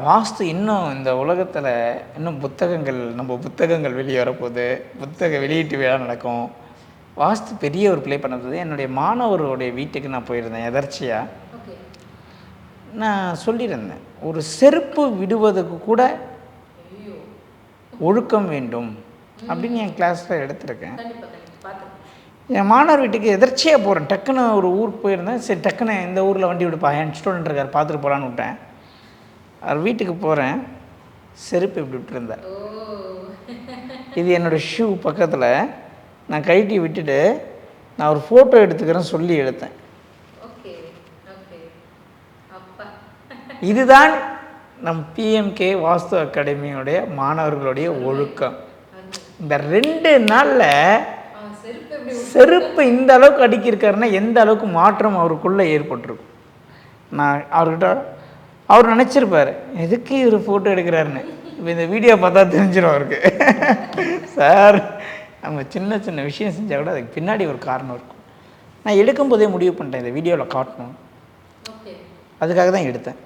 வாஸ்து இன்னும் இந்த உலகத்தில் இன்னும் புத்தகங்கள் வெளியே வரப்போகுது, புத்தக வெளியீட்டு விழா நடக்கும். வாஸ்து பெரிய ஒரு ப்ளே பண்ணது. என்னுடைய மாணவருடைய வீட்டுக்கு நான் போயிருந்தேன் எதர்ச்சியாக. நான் சொல்லியிருந்தேன், ஒரு செருப்பு விடுவதற்கு கூட ஒழுக்கம் வேண்டும் அப்படின்னு என் கிளாஸில் எடுத்திருக்கேன். என் மாணவர் வீட்டுக்கு எதர்ச்சியாக போகிறேன். டக்குன்னு ஒரு ஊருக்கு போயிருந்தேன். சரி டக்குன்னு இந்த ஊரில் வண்டி விடுப்பா, என் ஸ்டூடெண்ட் இருக்கார் பார்த்துட்டு போகலான்னு விட்டேன். அவர் வீட்டுக்கு போகிறேன், செருப்பு இப்படி விட்டுருந்தேன். இது என்னோடய ஷூ பக்கத்தில். நான் கழட்டி விட்டுட்டு நான் ஒரு ஃபோட்டோ எடுத்துக்கிறேன்னு சொல்லி எடுத்தேன். இதுதான் நம் பிஎம்கே வாஸ்து அகாடமியோடைய மாணவர்களுடைய ஒழுக்கம். இந்த 2 நாளில் செருப்பு இந்த அளவுக்கு அடிக்கிருக்காருன்னா எந்த அளவுக்கு மாற்றம் அவருக்குள்ளே ஏற்பட்டிருக்கும். நான் அவர்கிட்ட அவர் நினச்சிருப்பார், எதுக்கு இவர் ஃபோட்டோ எடுக்கிறாருன்னு. இப்போ இந்த வீடியோ பார்த்தா தெரிஞ்சிடும் அவருக்கு. சார், நம்ம சின்ன சின்ன விஷயம் செஞ்சால் கூட அதுக்கு பின்னாடி ஒரு காரணம் இருக்கும். நான் எடுக்கும்போதே முடிவு பண்ணிட்டேன், இந்த வீடியோவில் காட்டணும். அதுக்காக தான் எடுத்தேன்.